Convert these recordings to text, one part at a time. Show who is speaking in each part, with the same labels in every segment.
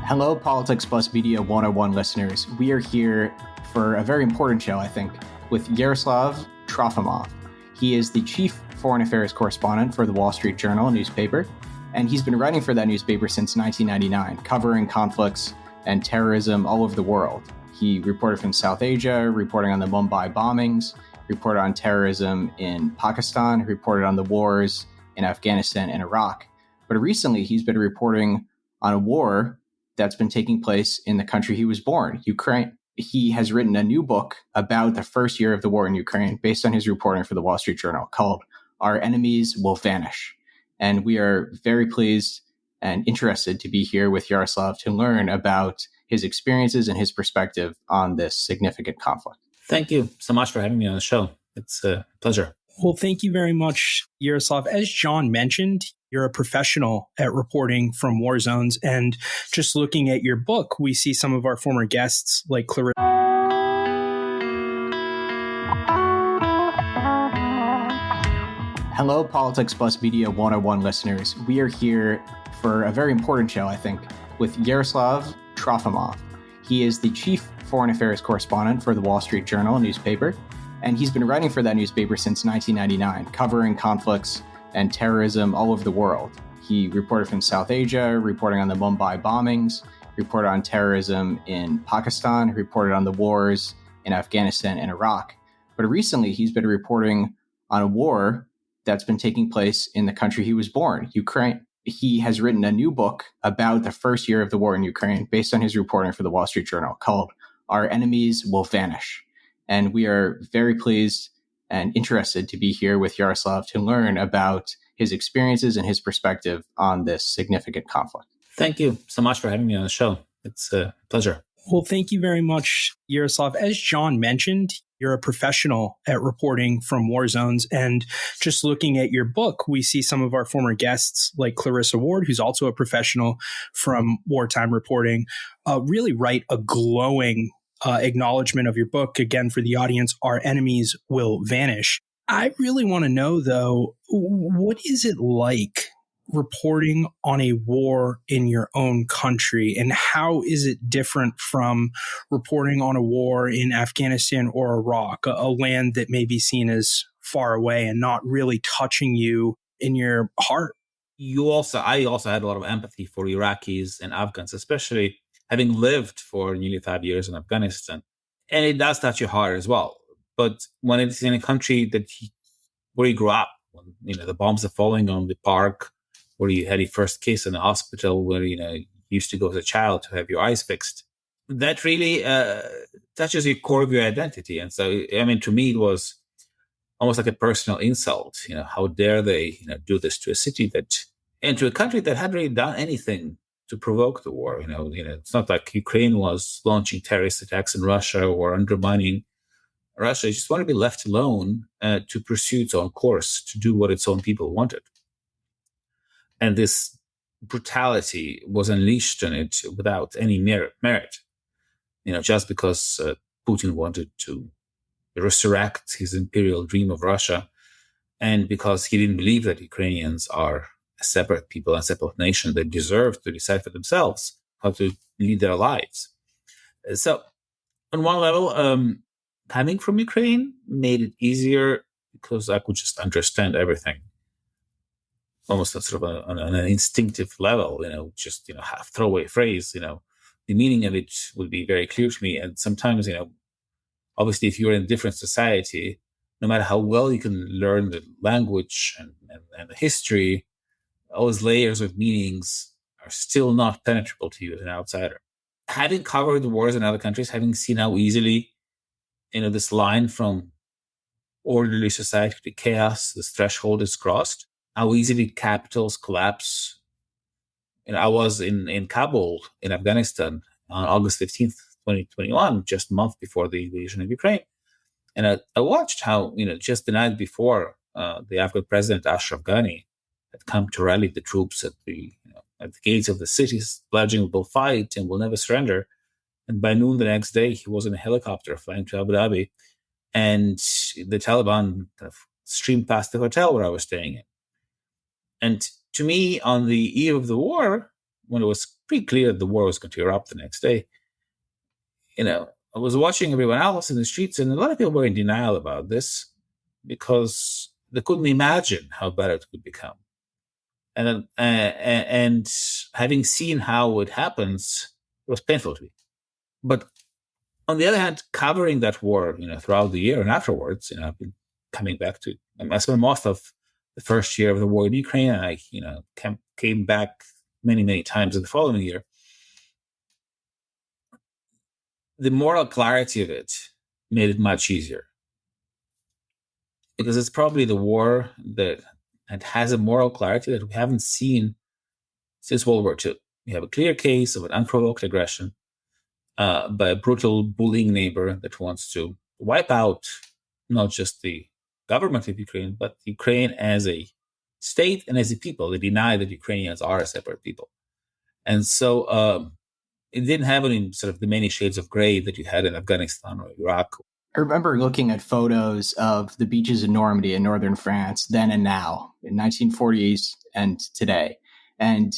Speaker 1: Hello, Politics Plus Media 101 listeners. We are here for a very important show, I think, with Yaroslav Trofimov. He is the chief foreign affairs correspondent for the Wall Street Journal newspaper, and he's been writing for that newspaper since 1999, covering conflicts and terrorism all over the world. He reported from South Asia, reporting on the Mumbai bombings, reported on terrorism in Pakistan, reported on the wars in Afghanistan and Iraq. But recently, he's been reporting on a war that's been taking place in the country he was born, Ukraine. He has written a new book about the first year of the war in Ukraine based on his reporting for the Wall Street Journal called Our Enemies Will Vanish. And we are very pleased and interested to be here with Yaroslav to learn about his experiences and his perspective on this significant conflict.
Speaker 2: Thank you so much for having me on the show. It's a pleasure.
Speaker 3: Well, thank you very much, Yaroslav. As John mentioned, you're a professional at reporting from war zones. And just looking at your book, we see some of our former guests like Clarissa.
Speaker 1: Hello, Politics Plus Media 101 listeners. We are here for a very important show, I think, with Yaroslav Trofimov. He is the chief foreign affairs correspondent for the Wall Street Journal newspaper, and he's been writing for that newspaper since 1999, covering conflicts and terrorism all over the world. He reported from South Asia, reporting on the Mumbai bombings, reported on terrorism in Pakistan, reported on the wars in Afghanistan and Iraq. But recently, he's been reporting on a war that's been taking place in the country he was born, Ukraine. He has written a new book about the first year of the war in Ukraine based on his reporting for the Wall Street Journal called Our Enemies Will Vanish. And we are very pleased and interested to be here with Yaroslav to learn about his experiences and his perspective on this significant conflict.
Speaker 2: Thank you so much for having me on the show. It's a pleasure.
Speaker 3: Well, thank you very much, Yaroslav. As John mentioned, you're a professional at reporting from war zones. And just looking at your book, we see some of our former guests like Clarissa Ward, who's also a professional from wartime reporting, really write a glowing acknowledgement of your book. Again, for the audience, Our Enemies Will Vanish. I really want to know, though, what is it like reporting on a war in your own country, and how is it different from reporting on a war in Afghanistan or Iraq, a land that may be seen as far away and not really touching you in your heart?
Speaker 2: I also had a lot of empathy for Iraqis and Afghans, especially having lived for nearly 5 years in Afghanistan. And it does touch your heart as well. But when it's in a country where you grew up, when, the bombs are falling on the park, where you had your first kiss in the hospital, where, you used to go as a child to have your eyes fixed, that really touches the core of your identity. And so, to me, it was almost like a personal insult. How dare they, do this to a city and to a country that hadn't really done anything to provoke the war. It's not like Ukraine was launching terrorist attacks in Russia or undermining Russia. It just wanted to be left alone to pursue its own course, to do what its own people wanted. And this brutality was unleashed on it without any merit. Just because Putin wanted to resurrect his imperial dream of Russia, and because he didn't believe that Ukrainians are a separate people, a separate nation that deserve to decide for themselves how to lead their lives. So, on one level, coming from Ukraine made it easier because I could just understand everything, almost sort of on an instinctive level. Just half throwaway phrase. The meaning of it would be very clear to me. And sometimes, obviously, if you're in a different society, no matter how well you can learn the language and the history, those layers of meanings are still not penetrable to you as an outsider. Having covered the wars in other countries, having seen how easily, this line from orderly society to chaos, this threshold is crossed, how easily capitals collapse. I was in Kabul, in Afghanistan, on August 15th, 2021, just a month before the invasion of Ukraine. And I watched how, just the night before, the Afghan president, Ashraf Ghani, had come to rally the troops at the gates of the cities, pledging we'll fight and we'll never surrender. And by noon the next day, he was in a helicopter flying to Abu Dhabi. And the Taliban kind of streamed past the hotel where I was staying in. And to me, on the eve of the war, when it was pretty clear that the war was going to erupt the next day, I was watching everyone else in the streets, and a lot of people were in denial about this because they couldn't imagine how bad it could become. And then, and having seen how it happens, it was painful to me. But on the other hand, covering that war, throughout the year and afterwards, I've been coming back to. I spent most of the first year of the war in Ukraine, and I, came back many, many times in the following year. The moral clarity of it made it much easier, because it's probably the war that has a moral clarity that we haven't seen since World War II. We have a clear case of an unprovoked aggression by a brutal bullying neighbor that wants to wipe out not just the government of Ukraine, but Ukraine as a state and as a people. They deny that Ukrainians are a separate people. And so it didn't have any sort of the many shades of gray that you had in Afghanistan or Iraq.
Speaker 1: I remember looking at photos of the beaches in Normandy in northern France then and now, in 1940s and today. And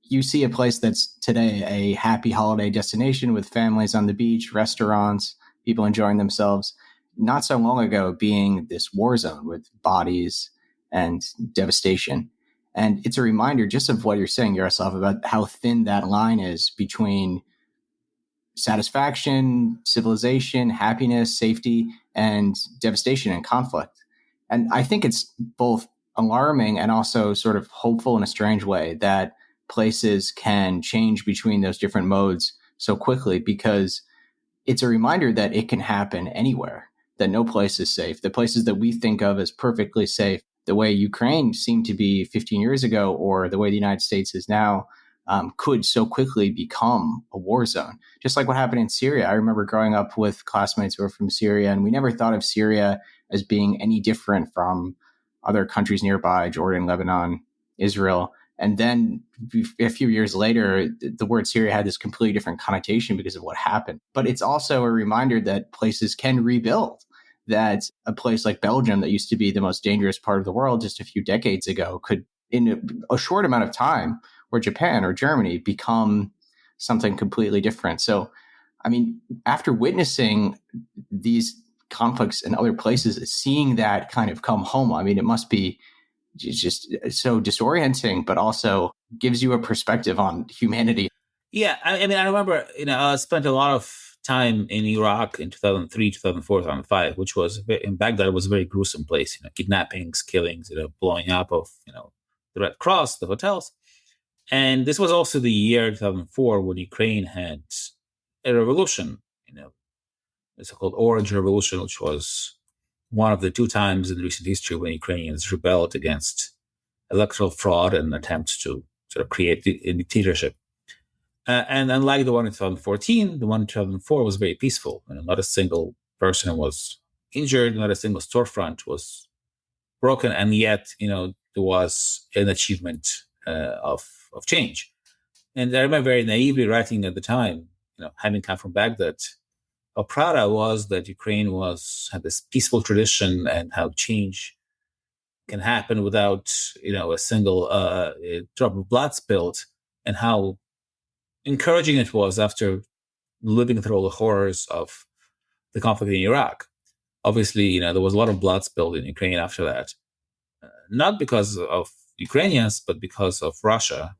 Speaker 1: you see a place that's today a happy holiday destination with families on the beach, restaurants, people enjoying themselves. Not so long ago being this war zone with bodies and devastation. And it's a reminder just of what you're saying, Yaroslav, about how thin that line is between satisfaction, civilization, happiness, safety, and devastation and conflict. And I think it's both alarming and also sort of hopeful in a strange way that places can change between those different modes so quickly, because it's a reminder that it can happen anywhere, that no place is safe. The places that we think of as perfectly safe, the way Ukraine seemed to be 15 years ago, or the way the United States is now, could so quickly become a war zone. Just like what happened in Syria. I remember growing up with classmates who were from Syria, and we never thought of Syria as being any different from other countries nearby, Jordan, Lebanon, Israel. And then a few years later, the word Syria had this completely different connotation because of what happened. But it's also a reminder that places can rebuild, that a place like Belgium that used to be the most dangerous part of the world just a few decades ago could, in a short amount of time, or Japan or Germany, become something completely different. So, I mean, after witnessing these conflicts in other places, seeing that kind of come home, I mean, it must be just so disorienting, but also gives you a perspective on humanity.
Speaker 2: Yeah, I mean, I remember, I spent a lot of time in Iraq in 2003, 2004, 2005, which was, in Baghdad, was a very gruesome place, kidnappings, killings, blowing up of, the Red Cross, the hotels. And this was also the year 2004 when Ukraine had a revolution, the so-called Orange Revolution, which was one of the two times in recent history when Ukrainians rebelled against electoral fraud and attempts to sort of create a dictatorship. And unlike the one in 2014, the one in 2004 was very peaceful. Not a single person was injured, not a single storefront was broken, and yet, there was an achievement of change. And I remember very naively writing at the time, having come from Baghdad, how proud I was that Ukraine had this peaceful tradition, and how change can happen without, a single drop of blood spilled, and how encouraging it was after living through all the horrors of the conflict in Iraq. Obviously, there was a lot of blood spilled in Ukraine after that, not because of Ukrainians, but because of Russia,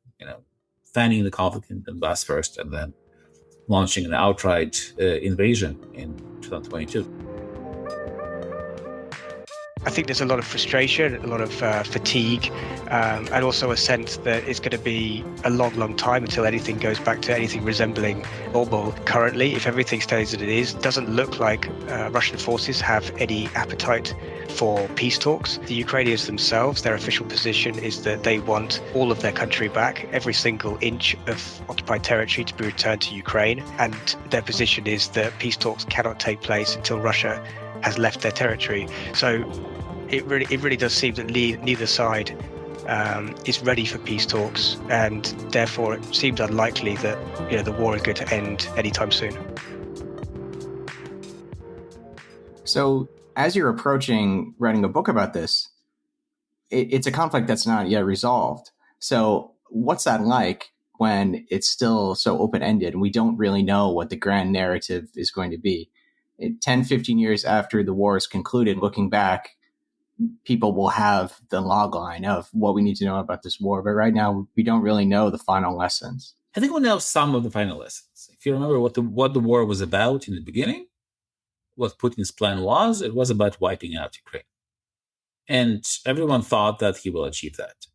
Speaker 2: fanning the conflict in Donbass first, and then launching an outright invasion in 2022.
Speaker 4: I think there's a lot of frustration, a lot of fatigue, and also a sense that it's going to be a long, long time until anything goes back to anything resembling normal. Currently, if everything stays as it is, it doesn't look like Russian forces have any appetite for peace talks. The Ukrainians themselves, their official position is that they want all of their country back, every single inch of occupied territory to be returned to Ukraine, and their position is that peace talks cannot take place until Russia has left their territory. So it really does seem that neither side is ready for peace talks, and therefore it seems unlikely that the war is going to end anytime soon.
Speaker 1: So as you're approaching writing a book about this, it's a conflict that's not yet resolved. So what's that like when it's still so open-ended and we don't really know what the grand narrative is going to be. 10, 15 years after the war is concluded, looking back, people will have the log line of what we need to know about this war. But right now, we don't really know the final lessons.
Speaker 2: I think we know some of the final lessons. If you remember what the war was about in the beginning, what Putin's plan was, it was about wiping out Ukraine. And everyone thought that he will achieve that.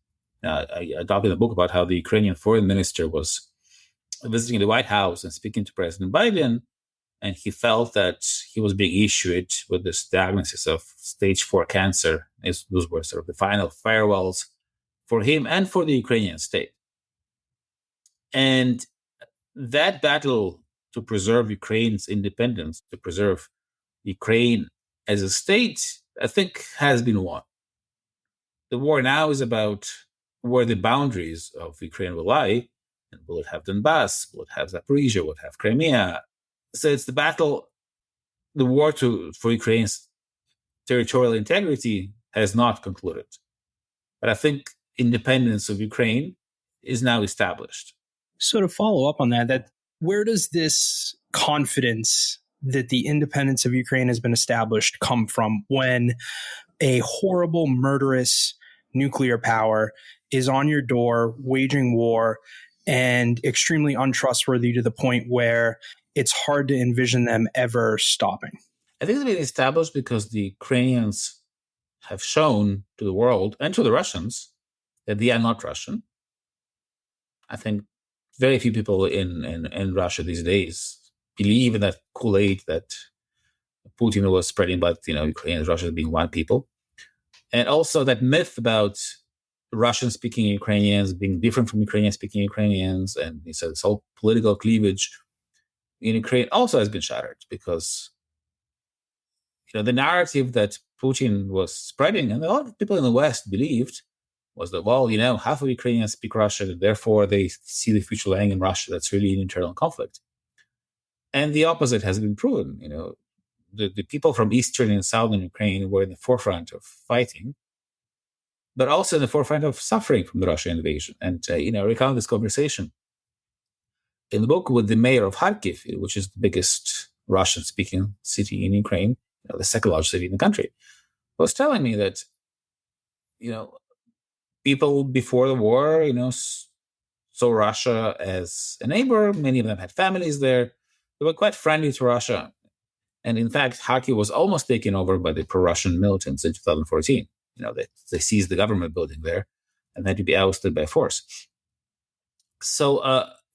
Speaker 2: I talk in the book about how the Ukrainian foreign minister was visiting the White House and speaking to President Biden, and he felt that he was being issued with this diagnosis of stage 4 cancer. Those were sort of the final farewells for him and for the Ukrainian state. And that battle to preserve Ukraine's independence, to preserve Ukraine as a state, I think has been won. The war now is about where the boundaries of Ukraine will lie. And will it have Donbass? Will it have Zaporizhia? Will it have Crimea? So it's the battle, the war for Ukraine's territorial integrity has not concluded. But I think independence of Ukraine is now established.
Speaker 3: So to follow up on that where does this confidence that the independence of Ukraine has been established come from when a horrible, murderous nuclear power is on your door, waging war, and extremely untrustworthy to the point where it's hard to envision them ever stopping?
Speaker 2: I think it's been established because the Ukrainians have shown to the world and to the Russians that they are not Russian. I think very few people in Russia these days believe in that Kool-Aid that Putin was spreading about, Ukrainians, Russia being one people. And also that myth about Russian-speaking Ukrainians being different from Ukrainian-speaking Ukrainians, and he said this whole political cleavage in Ukraine also has been shattered because, the narrative that Putin was spreading, and a lot of people in the West believed, was that, half of Ukrainians speak Russian, and therefore they see the future lying in Russia. That's really an internal conflict. And the opposite has been proven. The people from eastern and southern Ukraine were in the forefront of fighting, but also in the forefront of suffering from the Russian invasion. And, recount this conversation in the book with the mayor of Kharkiv, which is the biggest Russian-speaking city in Ukraine, the second largest city in the country, was telling me that, people before the war, saw Russia as a neighbor. Many of them had families there. They were quite friendly to Russia. And in fact, Kharkiv was almost taken over by the pro-Russian militants in 2014. They seized the government building there and had to be ousted by force. So,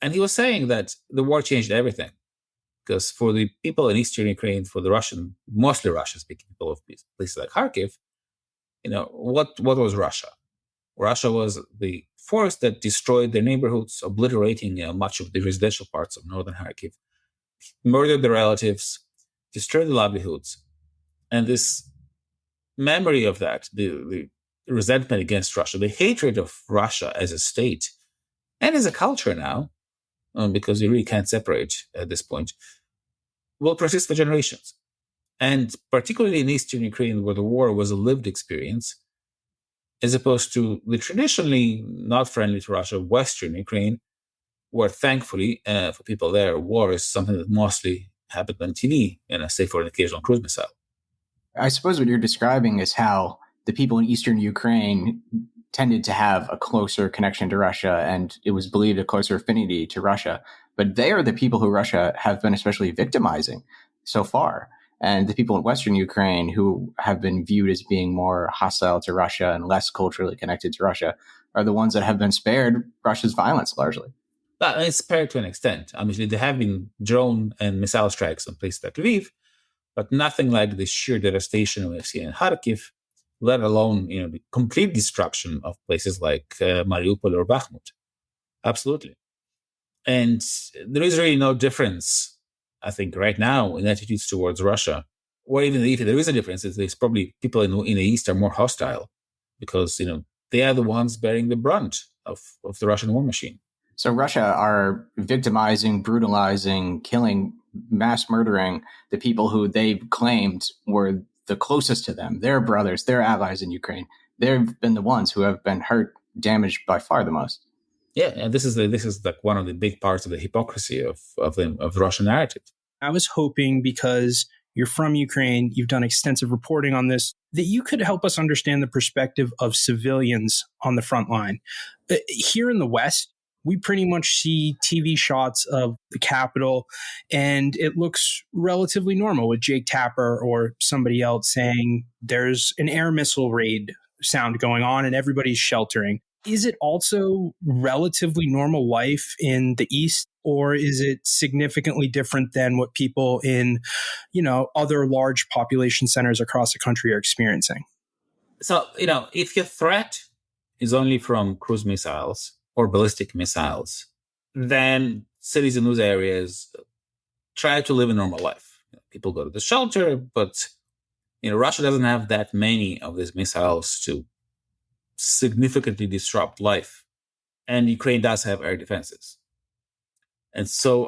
Speaker 2: and he was saying that the war changed everything. Because for the people in eastern Ukraine, for the mostly Russian-speaking people of places like Kharkiv, what was Russia? Russia was the force that destroyed their neighborhoods, obliterating much of the residential parts of northern Kharkiv, murdered their relatives, destroyed the livelihoods. And this memory of that, the resentment against Russia, the hatred of Russia as a state and as a culture now, because you really can't separate at this point, will persist for generations. And particularly in eastern Ukraine, where the war was a lived experience, as opposed to the traditionally not friendly to Russia western Ukraine, where thankfully for people there, war is something that mostly happened on TV, save for an occasional cruise missile.
Speaker 1: I suppose what you're describing is how the people in eastern Ukraine tended to have a closer connection to Russia, and it was believed a closer affinity to Russia. But they are the people who Russia have been especially victimizing so far. And the people in Western Ukraine who have been viewed as being more hostile to Russia and less culturally connected to Russia are the ones that have been spared Russia's violence largely.
Speaker 2: But it's spared to an extent. Obviously, there have been drone and missile strikes on places like Lviv, but nothing like the sheer devastation we've seen in Kharkiv, let alone the complete destruction of places like Mariupol or Bakhmut. Absolutely. And there is really no difference, I think, right now in attitudes towards Russia. Or even if there is a difference, there's probably people in the East are more hostile because, they are the ones bearing the brunt of the Russian war machine.
Speaker 1: So Russia are victimizing, brutalizing, killing, mass murdering the people who they claimed were the closest to them, their brothers, their allies in Ukraine. They've been the ones who have been hurt, damaged by far the most.
Speaker 2: Yeah, and this is like one of the big parts of the hypocrisy of the Russian narrative.
Speaker 3: I was hoping, because you're from Ukraine, you've done extensive reporting on this, that you could help us understand the perspective of civilians on the front line. Here in the West, we pretty much see TV shots of the Capitol, and it looks relatively normal with Jake Tapper or somebody else saying there's an air missile raid sound going on and everybody's sheltering. Is it also relatively normal life in the East, or is it significantly different than what people in, other large population centers across the country are experiencing?
Speaker 2: So, if your threat is only from cruise missiles or ballistic missiles, then cities in those areas try to live a normal life. People go to the shelter, but Russia doesn't have that many of these missiles to significantly disrupt life. And Ukraine does have air defenses. And so,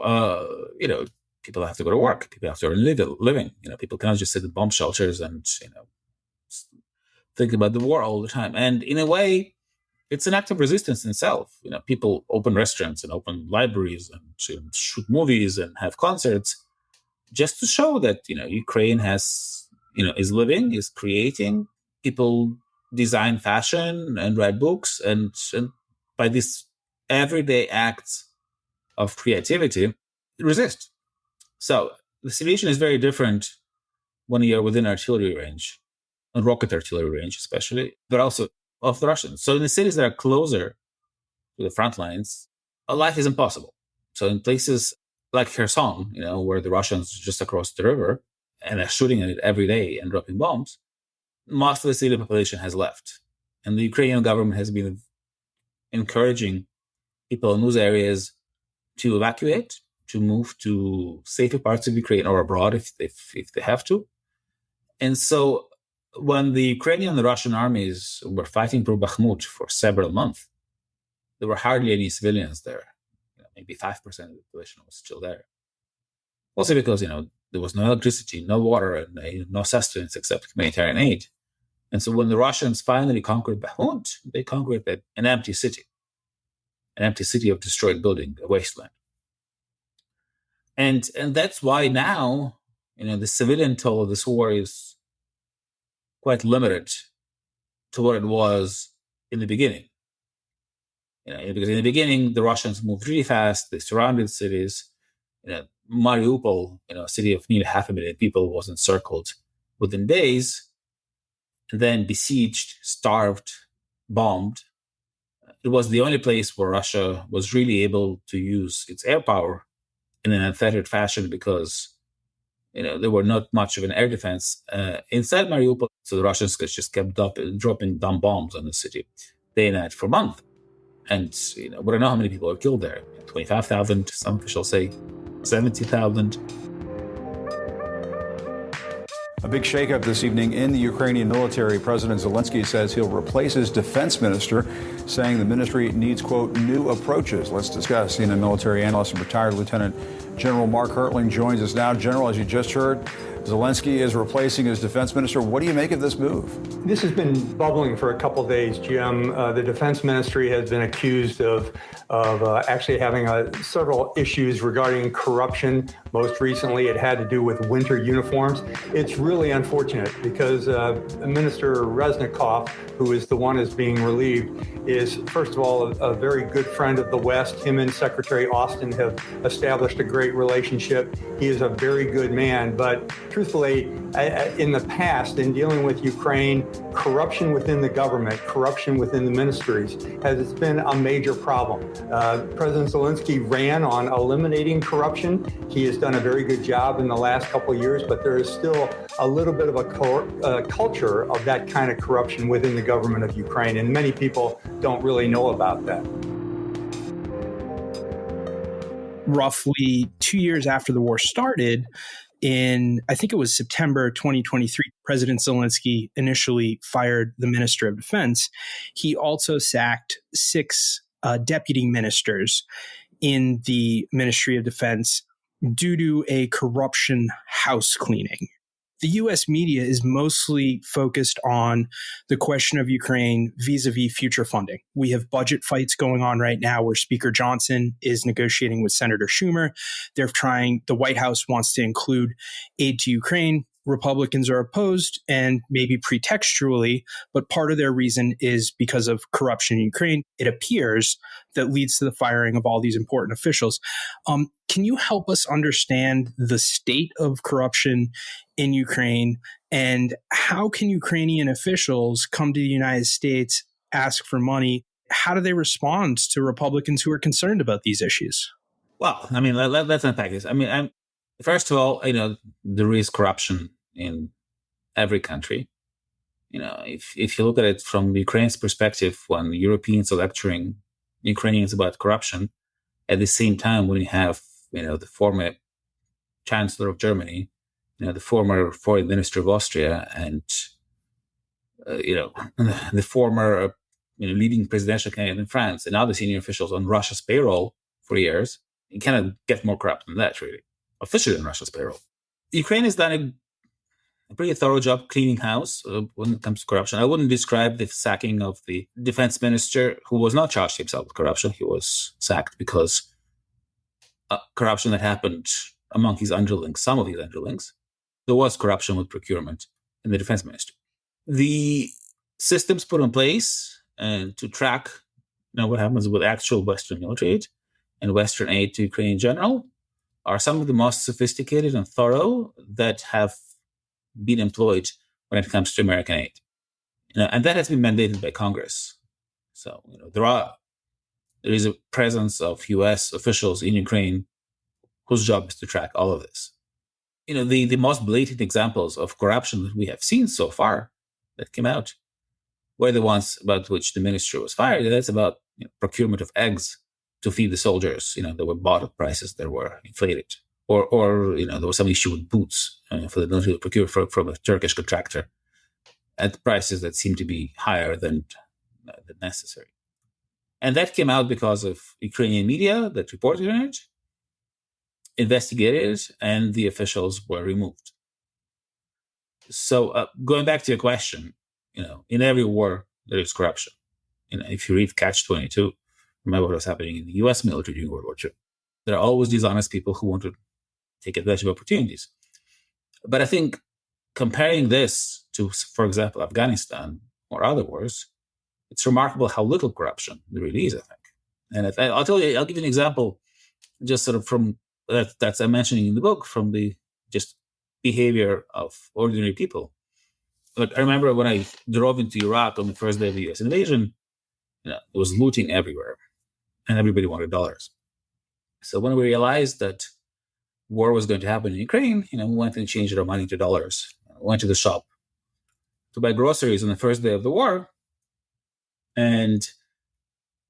Speaker 2: people have to go to work. People have to earn living. People cannot just sit in bomb shelters and, think about the war all the time. And in a way, it's an act of resistance in itself. People open restaurants and open libraries and shoot movies and have concerts just to show that, Ukraine is living, is creating. People design fashion and write books, and by these everyday acts of creativity, resist. So the situation is very different when you're within artillery range, and rocket artillery range especially, but also of the Russians. So in the cities that are closer to the front lines, life is impossible. So in places like Kherson, where the Russians are just across the river and are shooting at it every day and dropping bombs, most of the civilian population has left. And the Ukrainian government has been encouraging people in those areas to evacuate, to move to safer parts of Ukraine or abroad if they have to. And so when the Ukrainian and the Russian armies were fighting for Bakhmut for several months, there were hardly any civilians there. Maybe 5% of the population was still there. Also because, there was no electricity, no water, and no sustenance except humanitarian aid. And so when the Russians finally conquered Bakhmut, they conquered an empty city of destroyed building, a wasteland. And that's why now, the civilian toll of this war is quite limited to what it was in the beginning. Because in the beginning, the Russians moved really fast. They surrounded cities. Mariupol, a city of nearly 500,000 people, was encircled within days, and then besieged, starved, bombed. It was the only place where Russia was really able to use its air power in an unfettered fashion because, there were not much of an air defense inside Mariupol. So the Russians just kept dropping dumb bombs on the city day and night for months. And, we don't know how many people are killed there. 25,000, some officials say 70,000.
Speaker 5: A big shakeup this evening in the Ukrainian military. President Zelensky says he'll replace his defense minister, saying the ministry needs, quote, new approaches. Let's discuss. CNN military analyst and retired Lieutenant General Mark Hertling joins us now. General, as you just heard, Zelensky is replacing his defense minister. What do you make of this move?
Speaker 6: This has been bubbling for a couple of days, Jim. The defense ministry has been accused of actually having several issues regarding corruption. Most recently, it had to do with winter uniforms. It's really unfortunate because Minister Reznikov, who is the one that's being relieved, is, first of all, a very good friend of the West. Him and Secretary Austin have established a great relationship. He is a very good man, but truthfully, in the past, in dealing with Ukraine, corruption within the government, corruption within the ministries has been a major problem. President Zelensky ran on eliminating corruption. He has done a very good job in the last couple of years, but there is still a little bit of a culture of that kind of corruption within the government of Ukraine, and many people don't really know about that.
Speaker 3: Roughly 2 years after the war started, I think it was September 2023, President Zelensky initially fired the Minister of Defense. He also sacked 6 deputy ministers in the Ministry of Defense due to a corruption house cleaning. the U.S. media is mostly focused on the question of Ukraine vis-a-vis future funding. We have budget fights going on right now where Speaker Johnson is negotiating with Senator Schumer. The White House wants to include aid to Ukraine. Republicans are opposed, and maybe pretextually, but part of their reason is because of corruption in Ukraine, it appears, that leads to the firing of all these important officials. Can you help us understand the state of corruption in Ukraine, and how can Ukrainian officials come to the United States, ask for money? How do they respond to Republicans who are concerned about these issues?
Speaker 2: Well, I mean, let's unpack this. I mean, first of all, there is corruption in every country. If you look at it from Ukraine's perspective, when Europeans are lecturing Ukrainians about corruption, at the same time when you have, the former Chancellor of Germany, the former Foreign Minister of Austria, and the former leading presidential candidate in France, and other senior officials on Russia's payroll for years, you cannot get more corrupt than that, really, officially on Russia's payroll. Ukraine has done a pretty thorough job cleaning house when it comes to corruption. I wouldn't describe the sacking of the defense minister, who was not charged himself with corruption. He was sacked because corruption that happened among his underlings, some of his underlings. There was corruption with procurement in the defense ministry. The systems put in place to track what happens with actual Western military aid and Western aid to Ukraine in general are some of the most sophisticated and thorough that have been employed when it comes to American aid. And that has been mandated by Congress. So there is a presence of U.S. officials in Ukraine whose job is to track all of this. The most blatant examples of corruption that we have seen so far that came out were the ones about which the ministry was fired. That's about procurement of eggs to feed the soldiers, that were bought at prices that were inflated. Or there was some issue with boots for the military to procure from a Turkish contractor at prices that seemed to be higher than necessary. And that came out because of Ukrainian media that reported on it, investigated it, and the officials were removed. So going back to your question, in every war, there is corruption. If you read Catch-22, remember what was happening in the U.S. military during World War II. There are always dishonest people who want to take advantage of opportunities. But I think comparing this to, for example, Afghanistan or other wars, it's remarkable how little corruption there really is, I think. And I'll give you an example, just sort of from that's I'm mentioning in the book, from the just behavior of ordinary people. Like, I remember when I drove into Iraq on the first day of the U.S. invasion, there was looting everywhere, and everybody wanted dollars. So when we realized that war was going to happen in Ukraine, we went and changed our money to dollars. Went to the shop to buy groceries on the first day of the war, and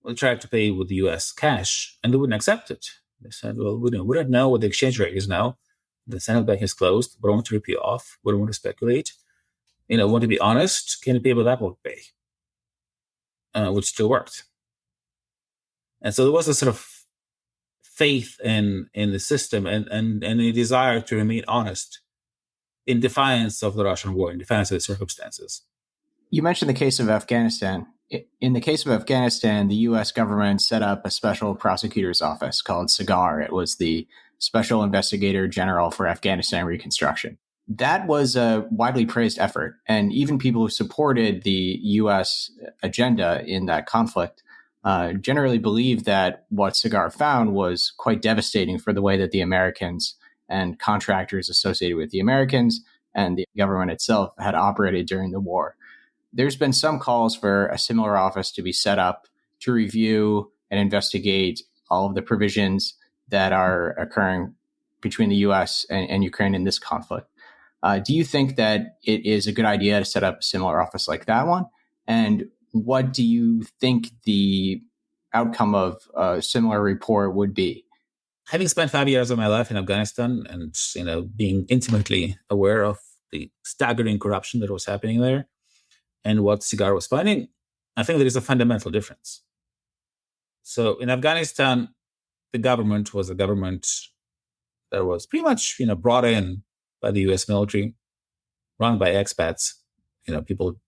Speaker 2: we tried to pay with the U.S. cash, and they wouldn't accept it. They said, well, we don't know what the exchange rate is now. The central bank is closed. We don't want to rip you off. We don't want to speculate. Want to be honest, can you pay with Apple Pay? Which still worked. And so there was a sort of faith in the system and a desire to remain honest in defiance of the Russian war, in defiance of the circumstances.
Speaker 1: You mentioned the case of Afghanistan. In the case of Afghanistan, the U.S. government set up a special prosecutor's office called SIGAR. It was the Special Investigator General for Afghanistan Reconstruction. That was a widely praised effort, and even people who supported the U.S. agenda in that conflict generally believed that what SIGAR found was quite devastating for the way that the Americans and contractors associated with the Americans and the government itself had operated during the war. There's been some calls for a similar office to be set up to review and investigate all of the provisions that are occurring between the U.S. and Ukraine in this conflict. Do you think that it is a good idea to set up a similar office like that one? And what do you think the outcome of a similar report would be?
Speaker 2: Having spent 5 years of my life in Afghanistan and being intimately aware of the staggering corruption that was happening there and what SIGAR was finding, I think there is a fundamental difference. So in Afghanistan, the government was a government that was pretty much brought in by the U.S. military run by expats. People,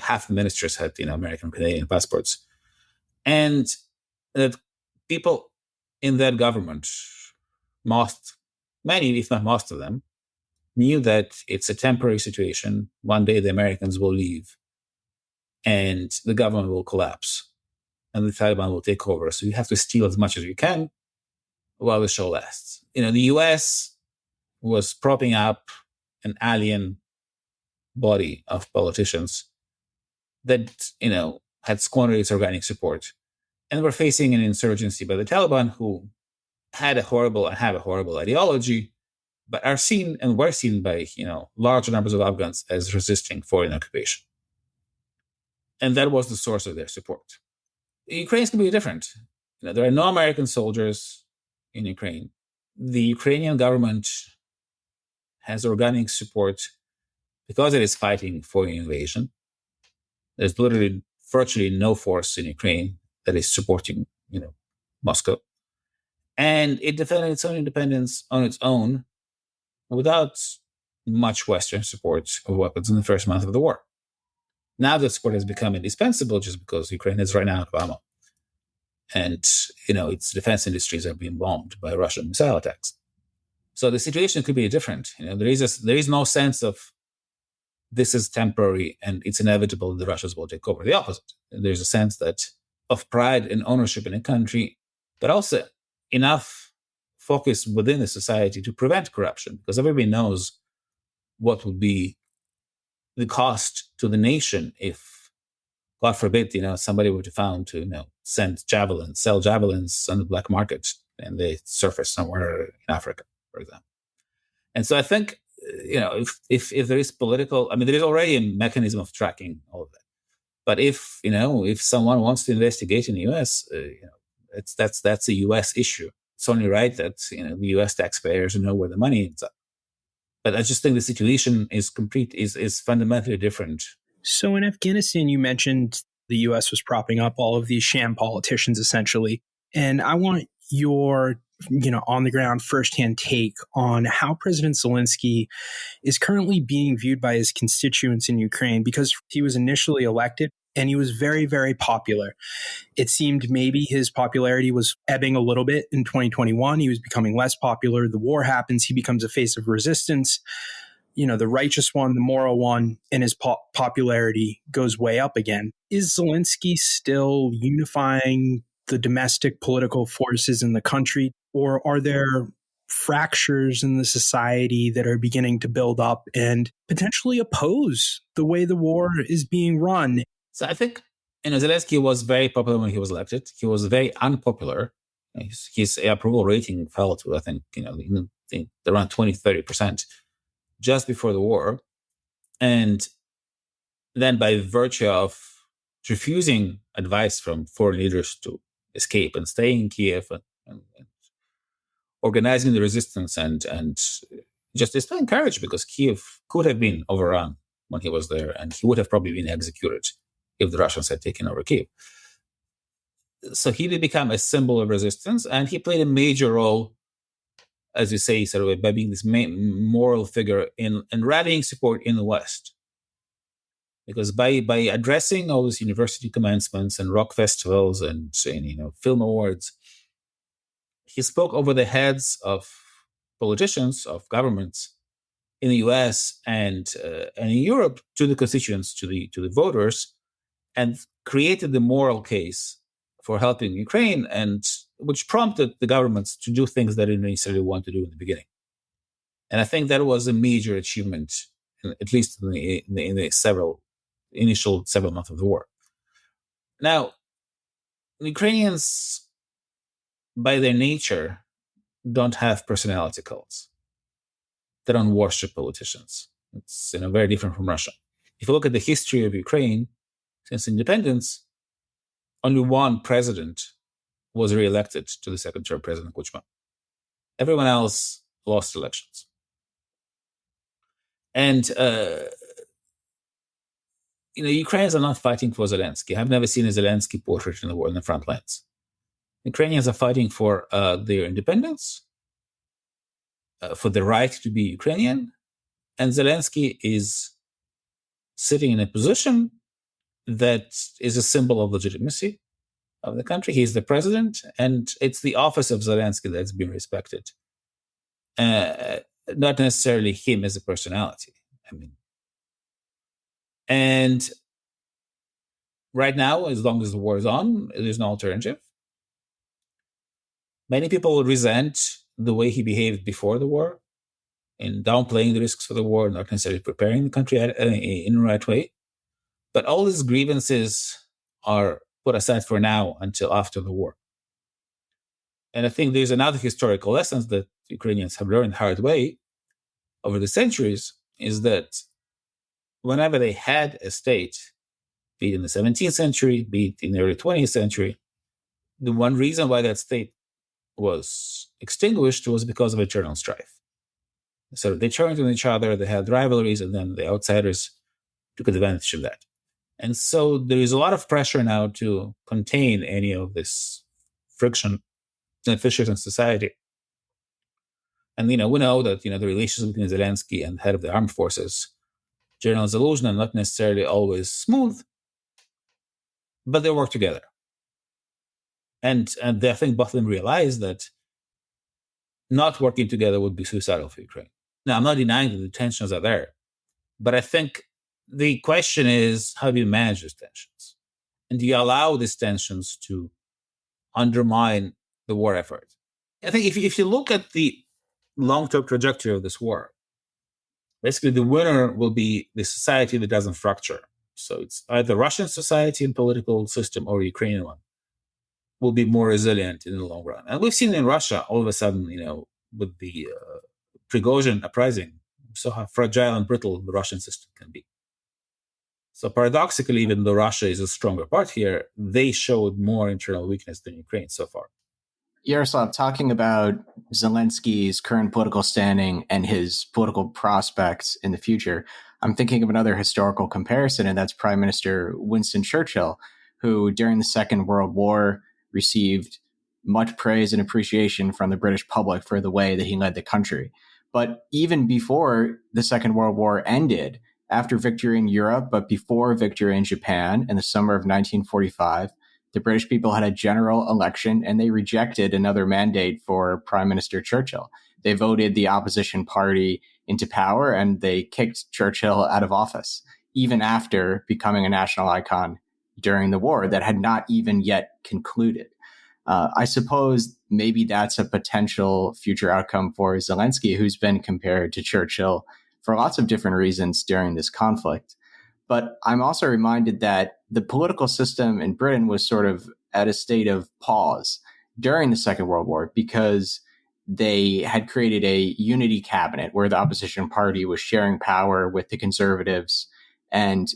Speaker 2: half the ministers had, American, Canadian passports. And that people in that government, many, if not most of them, knew that it's a temporary situation. One day the Americans will leave and the government will collapse and the Taliban will take over. So you have to steal as much as you can while the show lasts. The US was propping up an alien body of politicians that, had squandered its organic support and were facing an insurgency by the Taliban, who have a horrible ideology, but were seen by, large numbers of Afghans as resisting foreign occupation. And that was the source of their support. Ukraine is completely different. There are no American soldiers in Ukraine. The Ukrainian government has organic support because it is fighting foreign invasion. There's literally virtually no force in Ukraine that is supporting, Moscow. And it defended its own independence on its own without much Western support of weapons in the first month of the war. Now that support has become indispensable just because Ukraine is right out of ammo. And, its defense industries are being bombed by Russian missile attacks. So the situation could be different. There is no sense of this is temporary and it's inevitable the Russians will take over. The opposite. There's a sense of pride and ownership in a country, but also enough focus within the society to prevent corruption, because everybody knows what would be the cost to the nation if, God forbid, somebody were to found to, sell javelins on the black market and they surface somewhere in Africa, for example. And so I think, if there is political, there is already a mechanism of tracking all of that. But if someone wants to investigate in the U.S., that's a U.S. issue. It's only right that the U.S. taxpayers know where the money ends up. But I just think the situation is fundamentally different.
Speaker 3: So in Afghanistan, you mentioned the U.S. was propping up all of these sham politicians, essentially. And I want your on the ground firsthand take on how President Zelensky is currently being viewed by his constituents in Ukraine, because he was initially elected and he was very, very popular. It seemed maybe his popularity was ebbing a little bit in 2021. He was becoming less popular. The war happens. He becomes a face of resistance, the righteous one, the moral one, and his popularity goes way up again. Is Zelensky still unifying the domestic political forces in the country, or are there fractures in the society that are beginning to build up and potentially oppose the way the war is being run?
Speaker 2: So I think, Zelensky was very popular when he was elected. He was very unpopular. His approval rating fell to, I think, around 20-30% just before the war. And then by virtue of refusing advice from foreign leaders to escape and stay in Kiev and organizing the resistance and just displaying courage, because Kiev could have been overrun when he was there, and he would have probably been executed if the Russians had taken over Kiev. So he did become a symbol of resistance, and he played a major role, as you say, sort of by being this moral figure in rallying support in the West. Because by addressing all these university commencements and rock festivals and film awards, he spoke over the heads of politicians, of governments in the U.S. and in Europe to the constituents, to the voters, and created the moral case for helping Ukraine, and which prompted the governments to do things they didn't necessarily want to do in the beginning. And I think that was a major achievement, at least in the initial several months of the war. Now, the Ukrainians, by their nature, don't have personality cults. They don't worship politicians. It's very different from Russia. If you look at the history of Ukraine since independence, only one president was re-elected to the second term, President Kuchma. Everyone else lost elections. And Ukrainians are not fighting for Zelensky. I've never seen a Zelensky portrait in the war in the front lines. Ukrainians are fighting for their independence, for the right to be Ukrainian, And Zelensky is sitting in a position that is a symbol of legitimacy of the country. He's the president, and it's the office of Zelensky that's been respected. Not necessarily him as a personality. And right now, as long as the war is on, there's no alternative. Many people resent the way he behaved before the war in downplaying the risks of the war, not necessarily preparing the country in the right way. But all these grievances are put aside for now until after the war. And I think there's another historical lesson that Ukrainians have learned the hard way over the centuries, is that whenever they had a state, be it in the 17th century, be it in the early 20th century, the one reason why that state was extinguished was because of internal strife. So they turned on each other, they had rivalries, and then the outsiders took advantage of that. And so there is a lot of pressure now to contain any of this friction and fissures in society. And, we know that, the relations between Zelensky and the head of the armed forces, General Zaluzhny, are not necessarily always smooth, but they work together. And I think both of them realize that not working together would be suicidal for Ukraine. Now, I'm not denying that the tensions are there, but I think the question is, how do you manage these tensions? And do you allow these tensions to undermine the war effort? I think if you look at the long-term trajectory of this war, basically the winner will be the society that doesn't fracture. So it's either Russian society and political system or Ukrainian one will be more resilient in the long run. And we've seen in Russia, all of a sudden, with the Prigozhin uprising, so how fragile and brittle the Russian system can be. So paradoxically, even though Russia is a stronger part here, they showed more internal weakness than Ukraine so far.
Speaker 1: Yaroslav, talking about Zelensky's current political standing and his political prospects in the future, I'm thinking of another historical comparison, and that's Prime Minister Winston Churchill, who during the Second World War received much praise and appreciation from the British public for the way that he led the country. But even before the Second World War ended, after victory in Europe, but before victory in Japan in the summer of 1945, the British people had a general election and they rejected another mandate for Prime Minister Churchill. They voted the opposition party into power and they kicked Churchill out of office, even after becoming a national icon during the war that had not even yet concluded. I suppose maybe that's a potential future outcome for Zelensky, who's been compared to Churchill for lots of different reasons during this conflict. But I'm also reminded that the political system in Britain was sort of at a state of pause during the Second World War because they had created a unity cabinet where the opposition party was sharing power with the Conservatives, and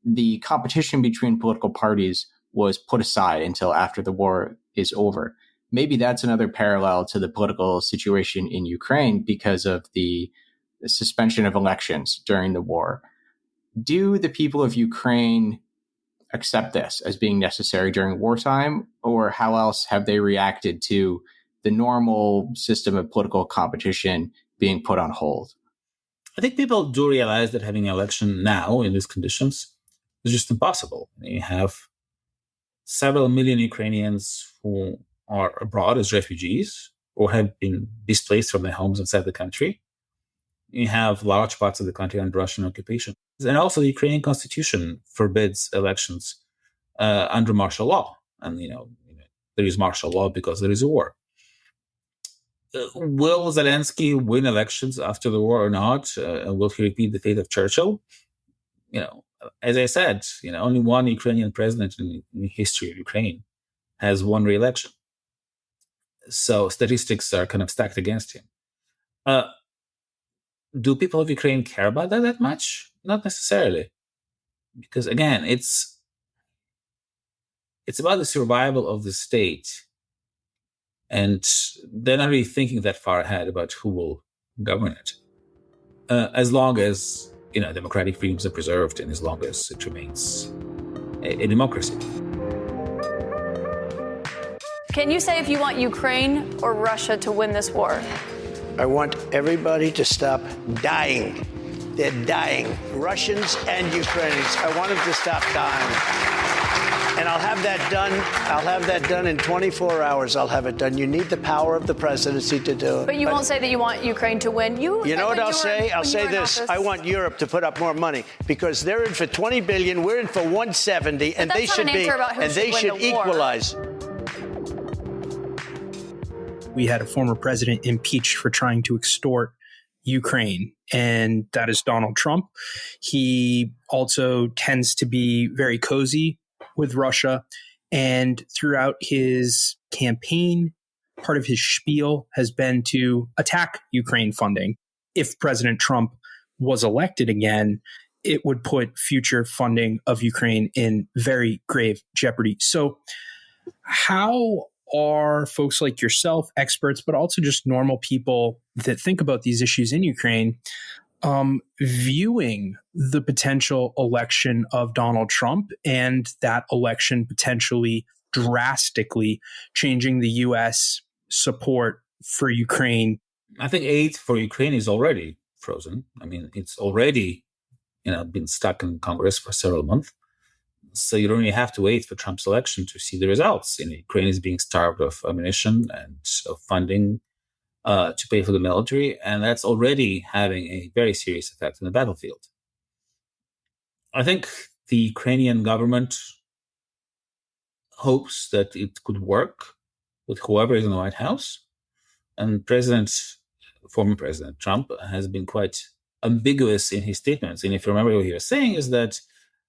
Speaker 1: the competition between political parties was put aside until after the war is over. Maybe that's another parallel to the political situation in Ukraine because of the suspension of elections during the war. Do the people of Ukraine accept this as being necessary during wartime, or how else have they reacted to the normal system of political competition being put on hold?
Speaker 2: I think people do realize that having an election now in these conditions is just impossible. You have several million Ukrainians who are abroad as refugees or have been displaced from their homes inside the country. You have large parts of the country under Russian occupation. And also the Ukrainian constitution forbids elections under martial law. And, there is martial law because there is a war. Will Zelensky win elections after the war or not? Will he repeat the fate of Churchill? As I said, only one Ukrainian president in the history of Ukraine has won re-election. So statistics are kind of stacked against him. Do people of Ukraine care about that much? Not necessarily. Because again, it's about the survival of the state. And they're not really thinking that far ahead about who will govern it. As long as, democratic freedoms are preserved and as long as it remains a democracy.
Speaker 7: Can you say if you want Ukraine or Russia to win this war?
Speaker 8: I want everybody to stop dying They're dying, Russians and Ukrainians. I want them to stop dying. And I'll have that done. I'll have that done in 24 hours. I'll have it done. You need the power of the presidency to do it.
Speaker 7: But you won't say that you want Ukraine to win. You know
Speaker 8: what I'll say? I'll say this. I want Europe to put up more money because they're in for 20 billion. We're in for 170, and they should be, and they should equalize.
Speaker 3: We had a former president impeached for trying to extort Ukraine, and that is Donald Trump. He also tends to be very cozy with Russia, and throughout his campaign, part of his spiel has been to attack Ukraine funding. If President Trump was elected again, it would put future funding of Ukraine in very grave jeopardy. So how are folks like yourself, experts, but also just normal people that think about these issues in Ukraine, viewing the potential election of Donald Trump and that election potentially drastically changing the U.S. support for Ukraine?
Speaker 2: I think aid for Ukraine is already frozen. I mean, it's already, been stuck in Congress for several months. So you don't really have to wait for Trump's election to see the results. Ukraine is being starved of ammunition and of funding to pay for the military, and that's already having a very serious effect on the battlefield. I think the Ukrainian government hopes that it could work with whoever is in the White House, and former President Trump has been quite ambiguous in his statements. And if you remember what he was saying is that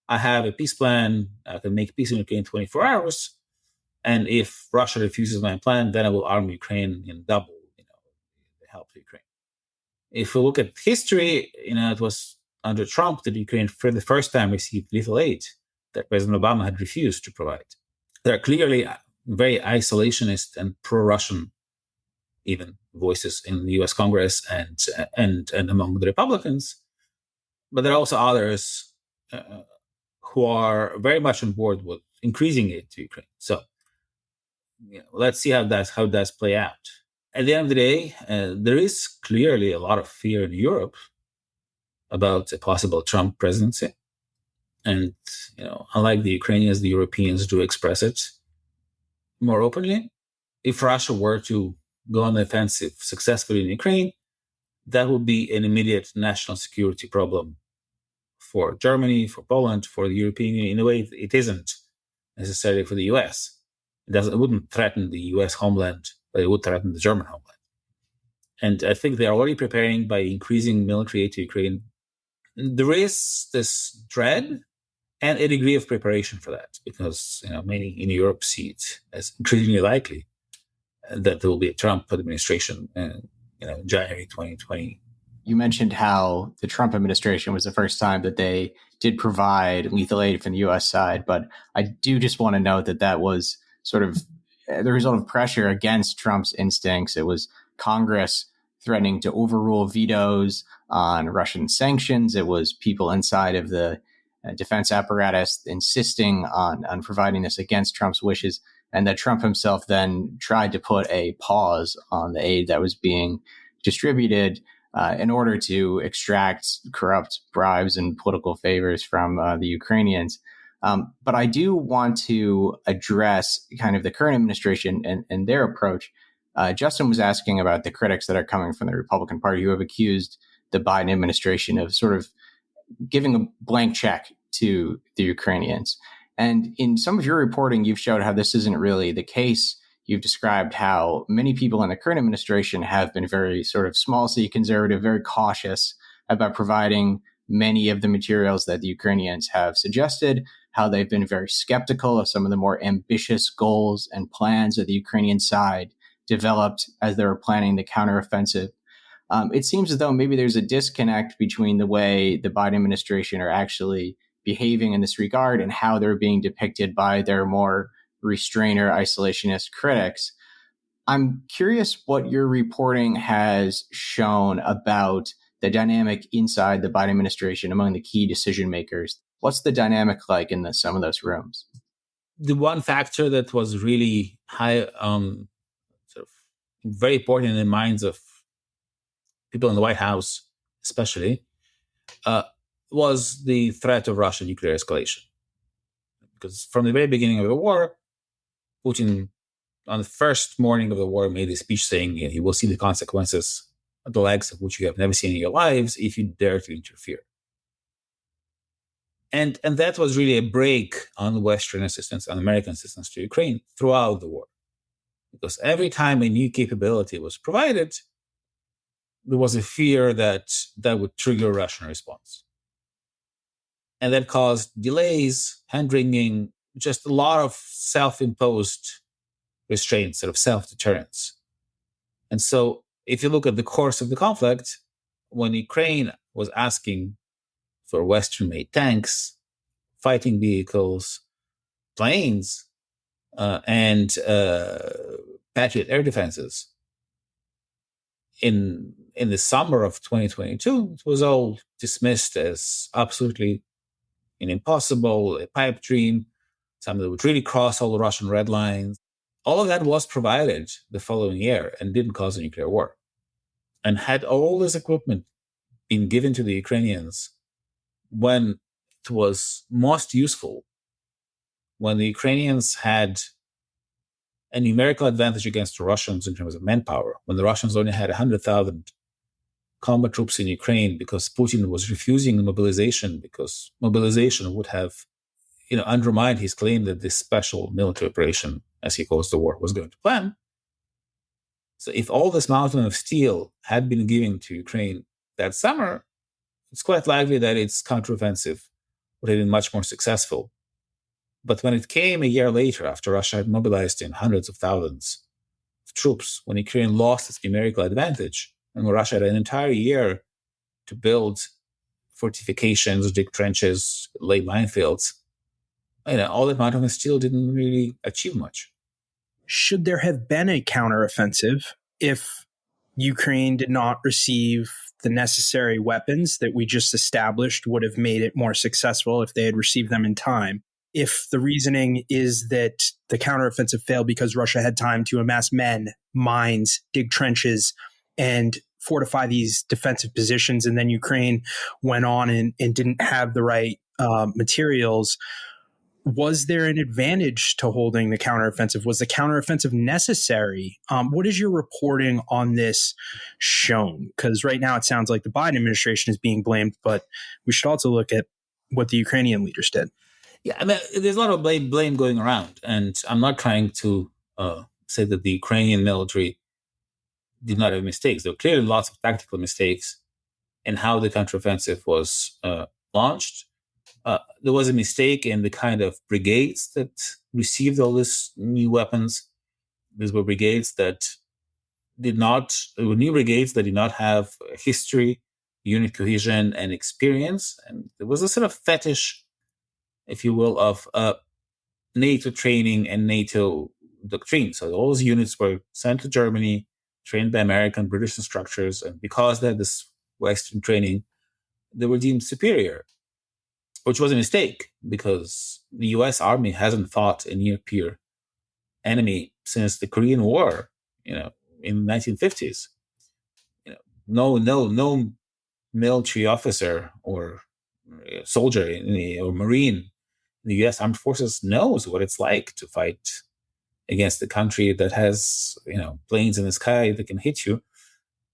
Speaker 2: I have a peace plan, I can make peace in Ukraine in 24 hours, and if Russia refuses my plan, then I will arm Ukraine in double, help Ukraine. If we look at history, it was under Trump that Ukraine for the first time received lethal aid that President Obama had refused to provide. There are clearly very isolationist and pro-Russian even voices in the U.S. Congress and among the Republicans, but there are also others who are very much on board with increasing aid to Ukraine. So let's see how does play out. At the end of the day, there is clearly a lot of fear in Europe about a possible Trump presidency. And, unlike the Ukrainians, the Europeans do express it more openly. If Russia were to go on the offensive successfully in Ukraine, that would be an immediate national security problem for Germany, for Poland, for the European Union. In a way, it isn't necessarily for the US. It wouldn't threaten the US homeland, but it would threaten the German homeland. And I think they're already preparing by increasing military aid to Ukraine. There is this dread and a degree of preparation for that, because many in Europe see it as increasingly likely that there will be a Trump administration in January 2020.
Speaker 1: You mentioned how the Trump administration was the first time that they did provide lethal aid from the U.S. side, but I do just want to note that was sort of the result of pressure against Trump's instincts. It was Congress threatening to overrule vetoes on Russian sanctions. It was people inside of the defense apparatus insisting on providing this against Trump's wishes, and that Trump himself then tried to put a pause on the aid that was being distributed in order to extract corrupt bribes and political favors from the Ukrainians. But I do want to address kind of the current administration and their approach. Justin was asking about the critics that are coming from the Republican Party who have accused the Biden administration of sort of giving a blank check to the Ukrainians. And in some of your reporting, you've showed how this isn't really the case. You've described how many people in the current administration have been very sort of small c conservative, very cautious about providing many of the materials that the Ukrainians have suggested, how they've been very skeptical of some of the more ambitious goals and plans that the Ukrainian side developed as they were planning the counteroffensive. It seems as though maybe there's a disconnect between the way the Biden administration are actually behaving in this regard and how they're being depicted by their more restrainer, isolationist critics. I'm curious what your reporting has shown about the dynamic inside the Biden administration among the key decision makers. What's the dynamic like in some of those rooms?
Speaker 2: The one factor that was really high, sort of very important in the minds of people in the White House, especially, was the threat of Russian nuclear escalation. Because from the very beginning of the war, Putin, on the first morning of the war, made a speech saying he will see the consequences, the likes of which you have never seen in your lives, if you dare to interfere. And that was really a break on Western assistance, on American assistance to Ukraine throughout the war. Because every time a new capability was provided, there was a fear that that would trigger a Russian response. And that caused delays, hand-wringing, just a lot of self-imposed restraints, sort of self-deterrence. And so if you look at the course of the conflict, when Ukraine was asking for Western-made tanks, fighting vehicles, planes, and Patriot air defenses, in the summer of 2022, it was all dismissed as absolutely impossible, a pipe dream, something that would really cross all the Russian red lines. All of that was provided the following year and didn't cause a nuclear war. And had all this equipment been given to the Ukrainians when it was most useful, when the Ukrainians had a numerical advantage against the Russians in terms of manpower, when the Russians only had 100,000 combat troops in Ukraine because Putin was refusing mobilization, because mobilization would have undermined his claim that this special military operation, as he calls the war, was going to plan. So if all this mountain of steel had been given to Ukraine that summer, it's quite likely that its counteroffensive would have been much more successful. But when it came a year later, after Russia had mobilized in hundreds of thousands of troops, when Ukraine lost its numerical advantage, and when Russia had an entire year to build fortifications, dig trenches, lay minefields, all that mountain of steel didn't really achieve much.
Speaker 3: Should there have been a counteroffensive if Ukraine did not receive the necessary weapons that we just established would have made it more successful if they had received them in time? If the reasoning is that the counteroffensive failed because Russia had time to amass men, mines, dig trenches, and fortify these defensive positions, and then Ukraine went on and didn't have the right materials, was there an advantage to holding the counteroffensive? Was the counteroffensive necessary? What is your reporting on this shown? Because right now it sounds like the Biden administration is being blamed, but we should also look at what the Ukrainian leaders did.
Speaker 2: Yeah, I mean, there's a lot of blame going around, and I'm not trying to say that the Ukrainian military did not have mistakes. There were clearly lots of tactical mistakes in how the counteroffensive was launched. There was a mistake in the kind of brigades that received all these new weapons. These were brigades that were new brigades that did not have history, unit cohesion, and experience. And there was a sort of fetish, if you will, of NATO training and NATO doctrine. So all those units were sent to Germany, trained by American, British instructors, and because they had this Western training, they were deemed superior, which was a mistake because the U.S. Army hasn't fought a near-peer enemy since the Korean War, in the 1950s. No military officer or soldier or Marine in the U.S. Armed Forces knows what it's like to fight against a country that has, planes in the sky that can hit you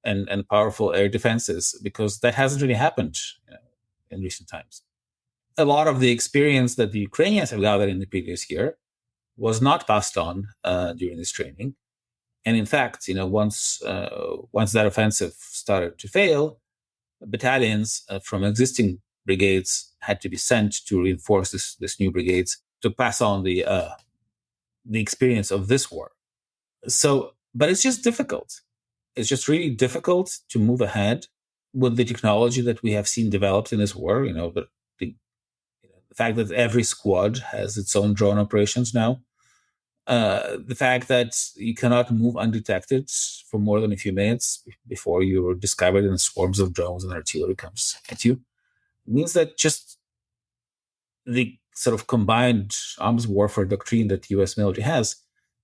Speaker 2: and powerful air defenses, because that hasn't really happened in recent times. A lot of the experience that the Ukrainians have gathered in the previous year was not passed on during this training. And in fact, once that offensive started to fail, battalions from existing brigades had to be sent to reinforce this new brigades to pass on the experience of this war. So, but it's just difficult. It's just really difficult to move ahead with the technology that we have seen developed in this war. The fact that every squad has its own drone operations now. The fact that you cannot move undetected for more than a few minutes before you are discovered in swarms of drones and artillery comes at you, means that just the sort of combined arms warfare doctrine that the U.S. military has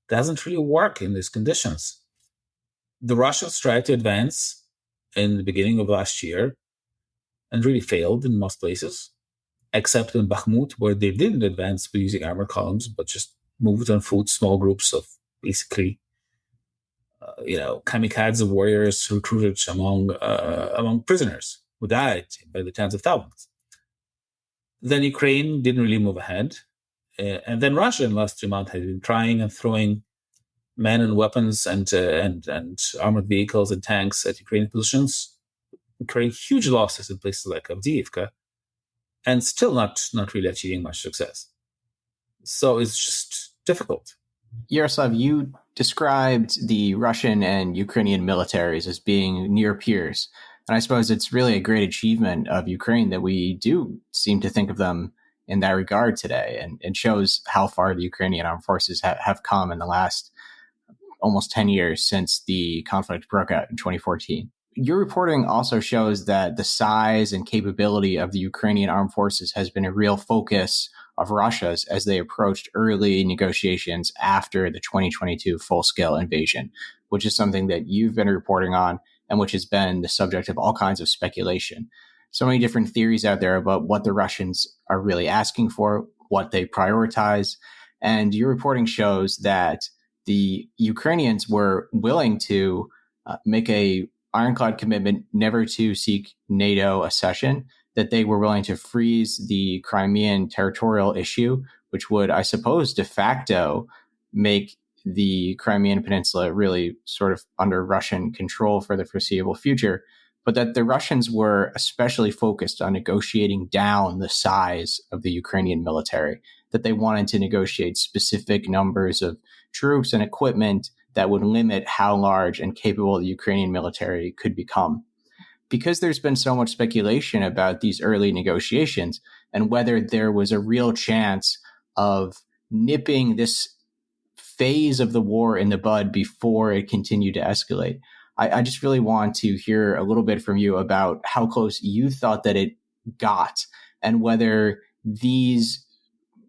Speaker 2: doesn't really work in these conditions. The Russians tried to advance in the beginning of last year and really failed in most places, except in Bakhmut, where they didn't advance with using armored columns, but just moved on foot, small groups of basically, kamikaze warriors recruited among prisoners who died by the tens of thousands. Then Ukraine didn't really move ahead. And then Russia in the last 3 months had been trying and throwing men and weapons and armored vehicles and tanks at Ukrainian positions, incurring huge losses in places like Avdiivka, and still not really achieving much success. So it's just difficult.
Speaker 1: Yaroslav, you described the Russian and Ukrainian militaries as being near peers. And I suppose it's really a great achievement of Ukraine that we do seem to think of them in that regard today. And it shows how far the Ukrainian armed forces have come in the last almost 10 years since the conflict broke out in 2014. Your reporting also shows that the size and capability of the Ukrainian armed forces has been a real focus of Russia's as they approached early negotiations after the 2022 full-scale invasion, which is something that you've been reporting on and which has been the subject of all kinds of speculation. So many different theories out there about what the Russians are really asking for, what they prioritize. And your reporting shows that the Ukrainians were willing to make a ironclad commitment never to seek NATO accession, that they were willing to freeze the Crimean territorial issue, which would, I suppose, de facto make the Crimean Peninsula really sort of under Russian control for the foreseeable future, but that the Russians were especially focused on negotiating down the size of the Ukrainian military, that they wanted to negotiate specific numbers of troops and equipment that would limit how large and capable the Ukrainian military could become. Because there's been so much speculation about these early negotiations and whether there was a real chance of nipping this phase of the war in the bud before it continued to escalate, I just really want to hear a little bit from you about how close you thought that it got and whether these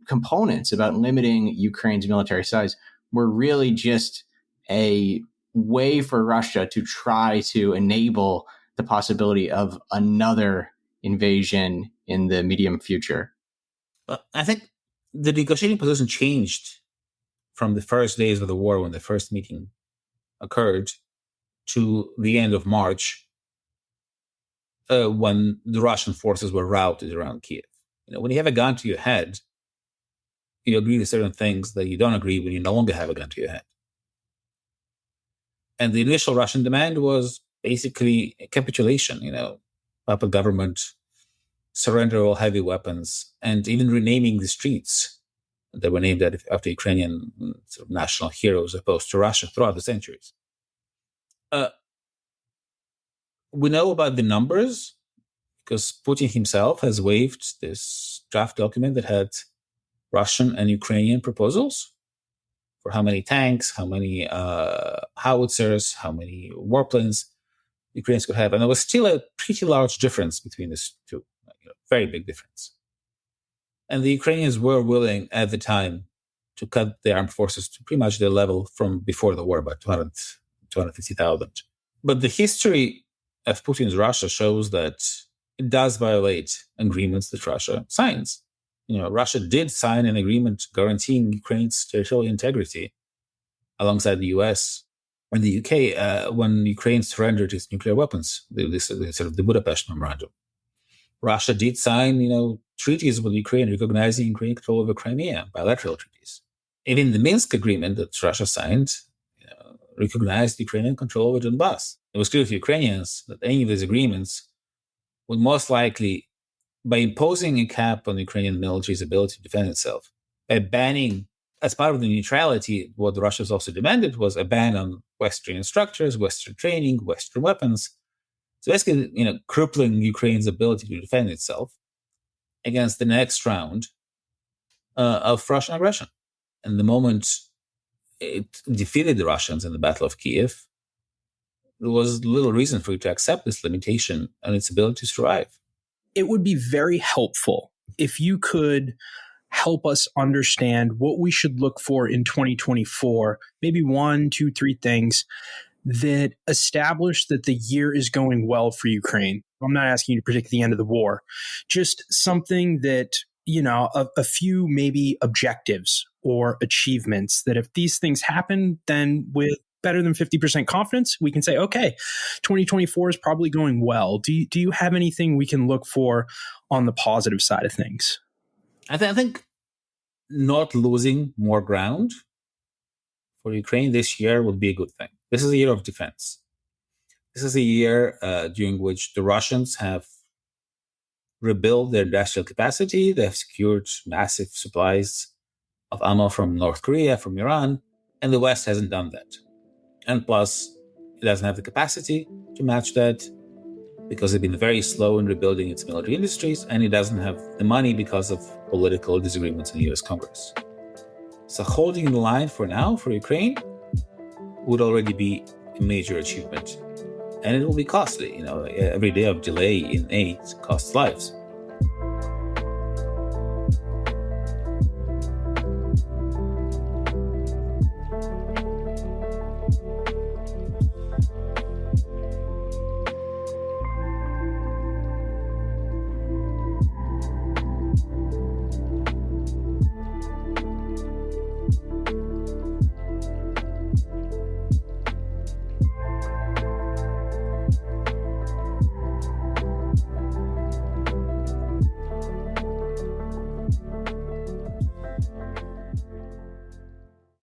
Speaker 1: components about limiting Ukraine's military size were really just a way for Russia to try to enable the possibility of another invasion in the medium future.
Speaker 2: I think the negotiating position changed from the first days of the war when the first meeting occurred to the end of March, when the Russian forces were routed around Kiev. When you have a gun to your head, you agree to certain things that you don't agree when you no longer have a gun to your head. And the initial Russian demand was basically a capitulation, puppet government, surrender all heavy weapons, and even renaming the streets that were named after Ukrainian sort of national heroes opposed to Russia throughout the centuries. We know about the numbers because Putin himself has waived this draft document that had Russian and Ukrainian proposals for how many tanks, how many howitzers, how many warplanes Ukrainians could have. And there was still a pretty large difference between these two, very big difference. And the Ukrainians were willing at the time to cut their armed forces to pretty much their level from before the war, about 250,000. But the history of Putin's Russia shows that it does violate agreements that Russia signs. Russia did sign an agreement guaranteeing Ukraine's territorial integrity alongside the US and the UK when Ukraine surrendered its nuclear weapons, the Budapest Memorandum. Russia did sign, treaties with Ukraine recognizing Ukraine control over Crimea, bilateral treaties. Even the Minsk agreement that Russia signed recognized Ukrainian control over Donbass. It was clear to Ukrainians that any of these agreements would most likely, by imposing a cap on the Ukrainian military's ability to defend itself, by banning, as part of the neutrality, what the Russians also demanded was a ban on Western instructors, Western training, Western weapons. So basically, crippling Ukraine's ability to defend itself against the next round of Russian aggression. And the moment it defeated the Russians in the Battle of Kiev, there was little reason for it to accept this limitation on its ability to survive.
Speaker 3: It would be very helpful if you could help us understand what we should look for in 2024, maybe 1, 2, 3 things that establish that the year is going well for Ukraine? I'm not asking you to predict the end of the war, just something that, a few maybe objectives or achievements that if these things happen, then with better than 50% confidence, we can say, okay, 2024 is probably going well. Do you have anything we can look for on the positive side of things?
Speaker 2: I think not losing more ground for Ukraine this year would be a good thing. This is a year of defense. This is a year during which the Russians have rebuilt their industrial capacity. They have secured massive supplies of ammo from North Korea, from Iran, and the West hasn't done that. And plus, it doesn't have the capacity to match that because they've been very slow in rebuilding its military industries, and it doesn't have the money because of political disagreements in the US Congress. So holding the line for now for Ukraine would already be a major achievement. And it will be costly. Every day of delay in aid costs lives.